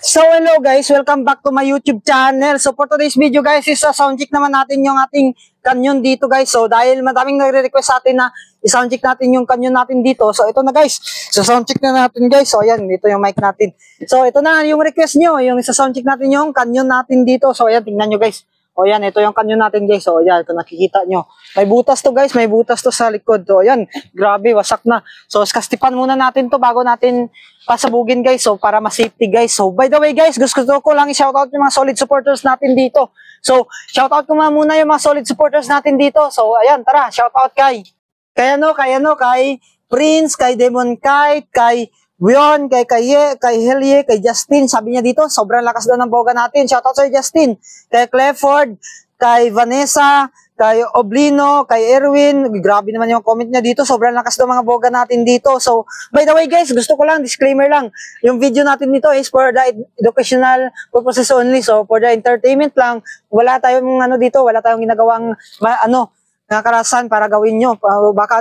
So hello guys, welcome back to my YouTube channel. So for today's video guys, is soundcheck naman natin yung ating canyon dito guys. So dahil madaming nagre-request sa atin na i-soundcheck natin yung canyon natin dito. So ito na guys, so soundcheck na natin guys. So ayan, dito yung mic natin. So ito na yung request nyo, yung isa-soundcheck natin yung canyon natin dito. So ayan, tingnan nyo guys. O yan, ito yung canyon natin guys. So ayan, ito nakikita nyo. May butas to guys, may butas to sa likod. So ayan, grabe, wasak na. So kastipan muna natin to bago natin pasabugin guys. So para ma-safety guys. So by the way guys, gusto ko lang i-shoutout yung mga solid supporters natin dito. So shoutout ko muna yung mga solid supporters natin dito. So ayan, tara, shoutout kay Prince, kay Demon Kite, kay Wion, kay Helye, kay Justin. Sabi niya dito, sobrang lakas daw ng boga natin. Shoutout sa'yo Justin. Kay Clifford, kay Vanessa, kay Oblino, kay Erwin. Grabe naman yung comment niya dito. Sobrang lakas daw mga boga natin dito. So, by the way guys, gusto ko lang, disclaimer lang. Yung video natin dito is for the educational purposes only. So, for the entertainment lang. Wala tayong dito, wala tayong ginagawang nakakarasan para gawin nyo. Baka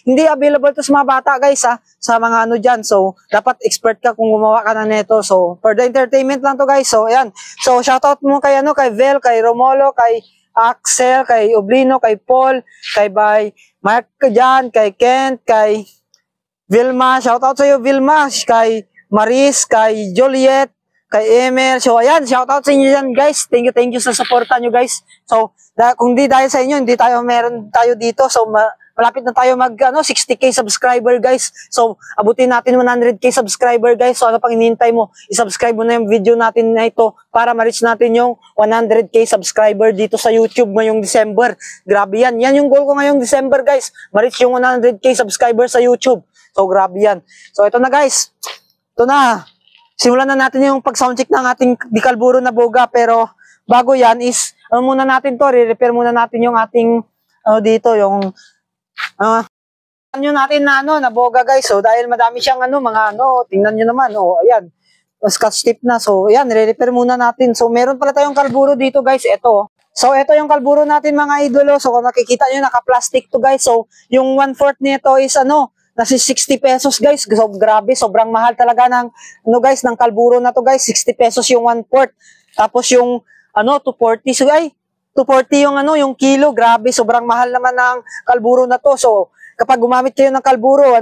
hindi available to sa mga bata guys sa mga dyan. So, dapat expert ka kung gumawa ka na neto. So, for the entertainment lang to guys. So, ayan. So, shoutout mo kay kay Vel, kay Romolo, kay Axel, kay Oblino, kay Paul, kay Mark dyan, kay Kent, kay Vilma. Shoutout sa iyo Vilma, kay Maris, kay Joliet, kay Emer. So, ayan. Shoutout sa inyo dyan guys. Thank you sa supportan nyo guys. So, kung di dahil sa inyo, meron tayo dito. So, malapit na tayo mag 60k subscriber guys. So, abutin natin 100k subscriber guys. So, ano pang hinihintay mo? I-subscribe mo na yung video natin na ito para ma-reach natin yung 100k subscriber dito sa YouTube ngayong December. Grabe yan. Yan yung goal ko ngayong December guys. Ma-reach yung 100k subscriber sa YouTube. So, grabe yan. So, ito na guys. Ito na. Simulan na natin yung pag-soundcheck ng ating Dikalburo na boga. Pero, bago yan is, muna natin to, re-repair muna natin yung ating, dito, yung, canyon natin na boga guys. So, dahil madami siyang tingnan nyo naman, ayan, scotch tip na. So, ayan, re-repair muna natin. So, meron pala tayong kalburo dito guys, ito. So, ito yung kalburo natin mga idolo. So, kung nakikita nyo, naka-plastic to guys. So, yung 1/4 nito is nasi 60 pesos guys. So, grabe, sobrang mahal talaga ng, guys, ng kalburo na to guys. 60 pesos yung 1/4. Tapos yung, 240. So, 240 yung kilo. Grabe, sobrang mahal naman ng kalburo na to. So, kapag gumamit kayo ng kalburo,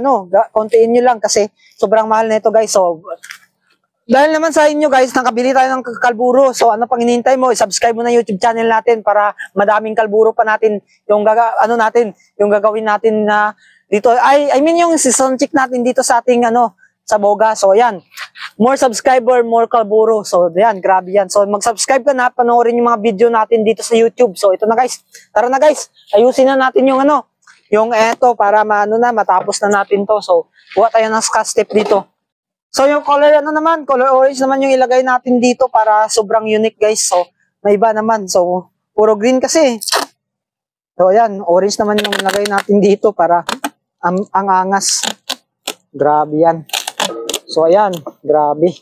kontiin nyo lang kasi sobrang mahal na ito guys. So, dahil naman sa inyo guys, nakabili tayo ng kalburo. So, ano pang hinihintay mo? I-subscribe mo na YouTube channel natin para madaming kalburo pa natin yung yung gagawin natin na dito. Yung soundcheck natin dito sa ating sa boga. So, ayan. More subscriber, more kalburo. So, ayan. Grabe yan. So, mag-subscribe ka na. Panoorin yung mga video natin dito sa YouTube. So, ito na guys. Tara na guys. Ayusin na natin yung yung eto para matapos na natin to. So, buha tayo ng scotch tape dito. So, yung color color orange naman yung ilagay natin dito para sobrang unique guys. So, may iba naman. So, puro green kasi. So, ayan. Orange naman yung ilagay natin dito para ang angas. Grabe yan. So, ayan. Grabe.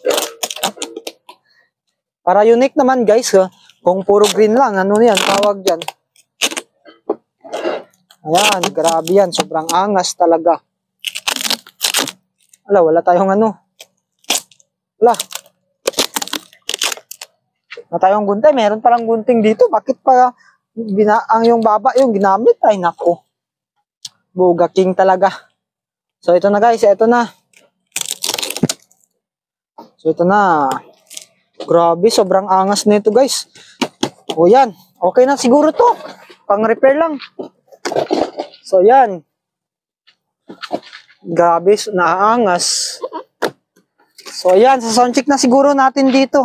Para unique naman, guys. Kung puro green lang, yan? Tawag dyan. Ayan. Grabe yan. Sobrang angas talaga. Wala tayong Wala. Wala tayong gunting. Meron palang gunting dito. Bakit pa yung baba yung ginamit? Ay, nako. Boga king talaga. So, ito na guys. Ito na. So, ito na. Grabe, sobrang angas nito guys. O, yan. Okay na siguro to. Pang-repair lang. So, yan. Grabe, naangas. So, yan. Sa soundcheck na siguro natin dito.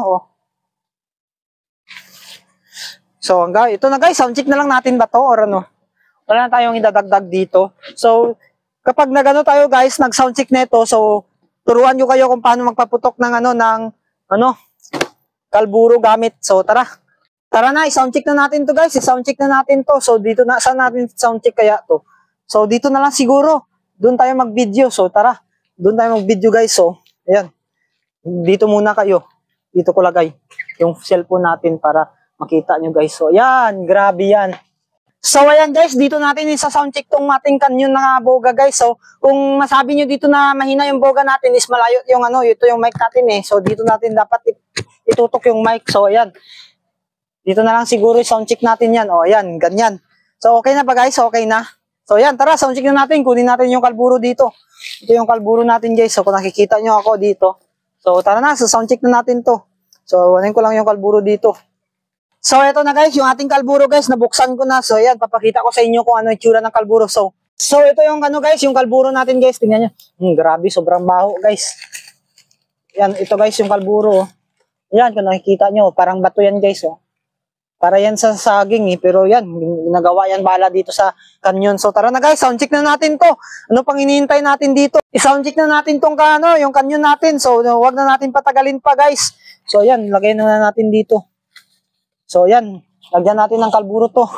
So, ito na guys. Soundcheck na lang natin ba to? Or wala na tayong idadagdag dito. So, kapag tayo guys, nag-soundcheck nito, so, turuan nyo kayo kung paano magpaputok ng kalburo gamit. So, tara. Tara na, i-soundcheck na natin to guys. I-soundcheck na natin to. So, dito na, saan natin soundcheck kaya to? So, dito na lang siguro. Doon tayo mag-video. So, tara. Doon tayo mag-video guys. So, ayan. Dito muna kayo. Dito ko lagay yung cellphone natin para makita nyo guys. So, ayan. Grabe yan. So ayan guys, dito natin isa sound check tong ating kanyon na boga guys. So kung masabi nyo dito na mahina yung boga natin is malayo yung ano, ito yung mic natin eh. So dito natin dapat itutok yung mic. So ayan. Dito na lang siguro yung sound check natin yan. O ayan, ganyan. So okay na ba guys? Okay na. So ayan, tara sound check na natin. Kunin natin yung kalburo dito. Ito yung kalburo natin guys. So kung nakikita nyo ako dito. So tara na, so sound check na natin to. So wanin ko lang yung kalburo dito. So, eto na guys, yung ating kalburo guys, nabuksan ko na. So, ayan, papakita ko sa inyo kung ano yung tsura ng kalburo. So, ito yung ano guys, yung kalburo natin guys. Tingnan nyo. Grabe, sobrang baho guys. Yan, ito guys, yung kalburo. Yan, kung nakikita nyo, parang bato yan guys. Oh. Para yan sa saging eh. Pero yan, ginagawa yan bala dito sa kanyon. So, tara na guys, sound check na natin to. Ano pang hinihintay natin dito? I-sound check na natin tong yung kanyon natin. So, wag na natin patagalin pa guys. So, yan, lagay na natin dito. So, yan. Lagyan natin ng kalburo to.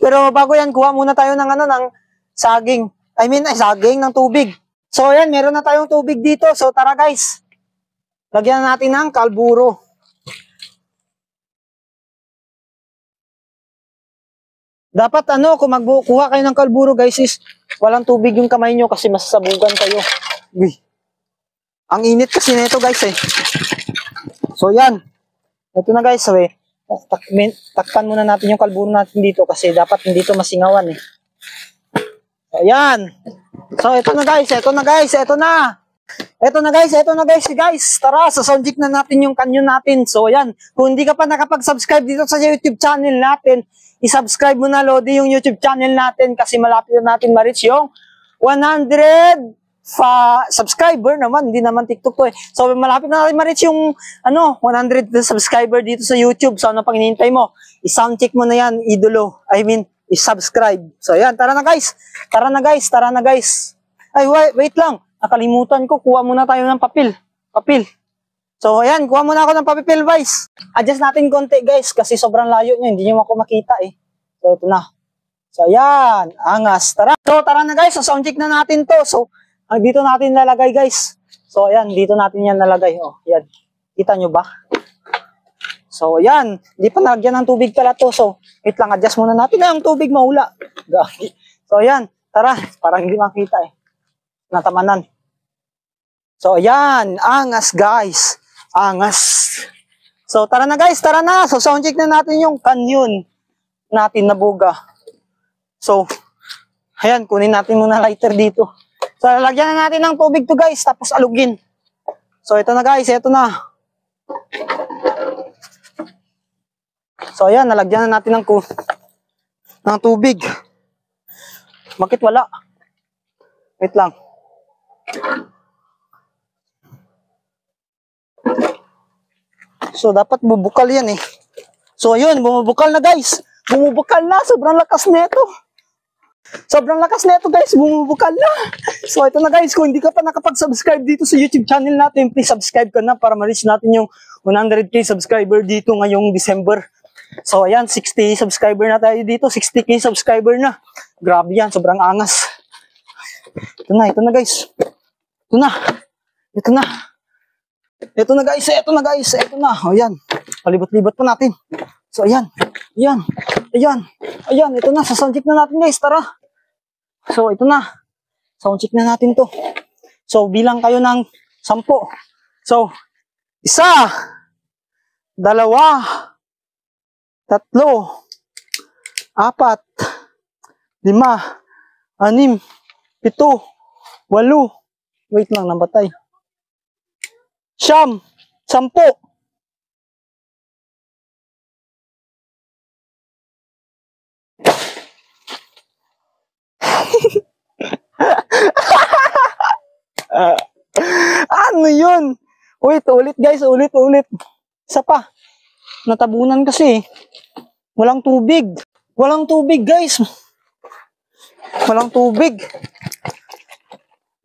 Pero bago yan, kuha muna tayo ng ng saging. Saging ng tubig. So, yan. Meron na tayong tubig dito. So, tara guys. Lagyan natin ng kalburo. Dapat kung magkuha kayo ng kalburo guys is walang tubig yung kamay nyo kasi masasabugan kayo. Uy. Ang init kasi nito guys eh. So, yan. Ito na guys, takpan muna natin yung kalburo natin dito kasi dapat hindi ito masingawan eh. So, ayan. So, ito na guys, ito na guys, ito na. Ito na guys, tara, sound check na natin yung kanyon natin. So, ayan. Kung hindi ka pa nakapag-subscribe dito sa YouTube channel natin, i-subscribe mo na, Lodi, yung YouTube channel natin kasi malapit na natin ma-reach yung 100 subscriber naman, hindi naman TikTok to eh. So malapit na natin ma-reach yung 100 subscriber dito sa YouTube. So ano pang hinihintay mo? I-sound check mo na yan, idolo. I-subscribe. So ayan, tara na guys. Tara na guys. Ay, wait lang. Nakalimutan ko, kuha muna tayo ng papel. So ayan, kuha muna ako ng papel guys. Adjust natin konti guys kasi sobrang layo nyo, hindi nyo ako makita eh. So ito na. So ayan, angas. Tara. So tara na guys, so sound check na natin to. So dito natin lalagay guys. So ayan, dito natin yan nalagay. Oh, yan. Kita nyo ba? So ayan, hindi pa nalagyan ng tubig pala to. So wait lang, adjust muna natin na yung tubig mahula. So ayan, tara, parang hindi makita eh. Natamanan. So ayan, angas guys. Angas. So tara na guys, tara na. So sound check na natin yung kanyon natin na buga. So ayan, kunin natin muna lighter dito. So, lalagyan na natin ng tubig to guys, tapos alugin. So, ito na guys, ito na. So, ayan, nalagyan na natin ng tubig. Bakit wala? Wait lang. So, dapat bubukal yan eh. So, ayun, bumubukal na guys. Bumubukal na, sobrang lakas nito. Sobrang lakas na ito guys, bumubukal na. So ito na guys, kung hindi ka pa nakapag-subscribe dito sa YouTube channel natin, please subscribe ka na para ma-reach natin yung 100k subscriber dito ngayong December. So ayan, 60 subscriber na tayo dito, 60k subscriber na. Grabe yan, sobrang angas. Ito na guys. Ito na guys. O yan, palibot-libot pa natin. So ayan, ito na, sa sound check na natin guys, tara. So ito na, sound check na natin to. So bilang kayo ng 10. So, 1, 2, 3, 4, 5, 6, 7, 8, wait lang, nabatay. 9, 10. Ano yun? Wait, ulit guys, ulit. Isa pa. Natabunan kasi. Walang tubig. Walang tubig guys. Walang tubig.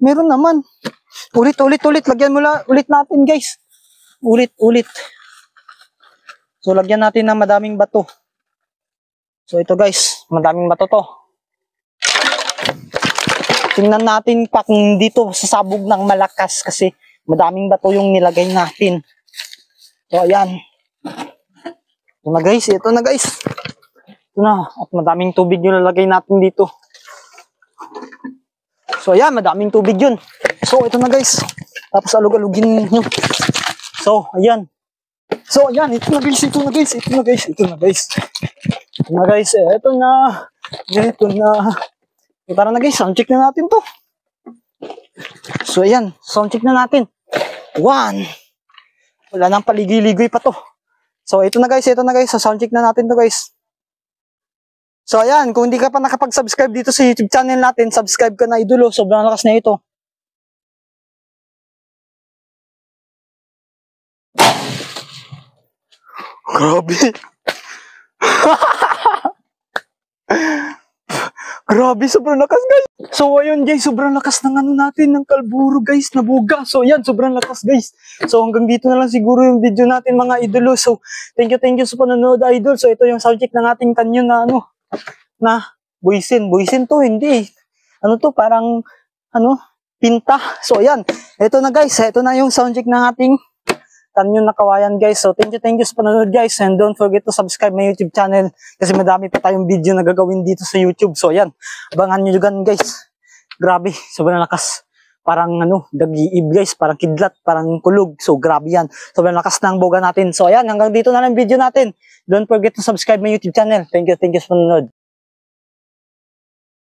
Meron naman. Ulit. Lagyan mo ulit natin guys. Ulit. So lagyan natin ng madaming bato. So ito guys, madaming bato to. Tingnan natin pa kung dito sasabog ng malakas kasi madaming bato yung nilagay natin. So ayan. Ito na guys. Ito na. At madaming tubig yung lalagay natin dito. So, ayan. Madaming tubig yun. So, ito na guys. Tapos alug-alugin nyo. So, ayan. So, ayan. Ito na guys. Ito na guys. Ito na guys. Ito na guys. Ito na guys. Ito na. Ito na. Tara na guys. Sound check na natin to. So, ayan. Sound check na natin. 1. Wala nang paligay-ligoy pa to. So, ito na guys. Ito na guys. So, sound check na natin to guys. So, ayan. Kung hindi ka pa nakapag-subscribe dito sa YouTube channel natin, subscribe ka na, idolo. Sobrang lakas na ito. Grabe. Grabe, sobrang lakas guys. So ayun guys, sobrang lakas ng ano natin, ng kalburo guys, nabuga. So ayan, sobrang lakas guys. So hanggang dito na lang siguro yung video natin mga idolo. So thank you sa panonood idol. So ito yung sound check ng ating kanyon na ano, na buisin. Buisin to, hindi. Ano to, parang ano, pinta. So ayan, ito na guys, ito na yung sound check ng ating kanyon na kawayan guys. So thank you sa panonood guys, and don't forget to subscribe my YouTube channel kasi madami pa tayong video na gagawin dito sa YouTube. So ayan, abangan nyo dyan guys. Grabe, sobrang lakas. Parang ano, dagiib guys, parang kidlat, parang kulog. So grabe yan, sobrang lakas ng boga natin. So ayan, hanggang dito na lang video natin. Don't forget to subscribe my YouTube channel. Thank you sa panonood.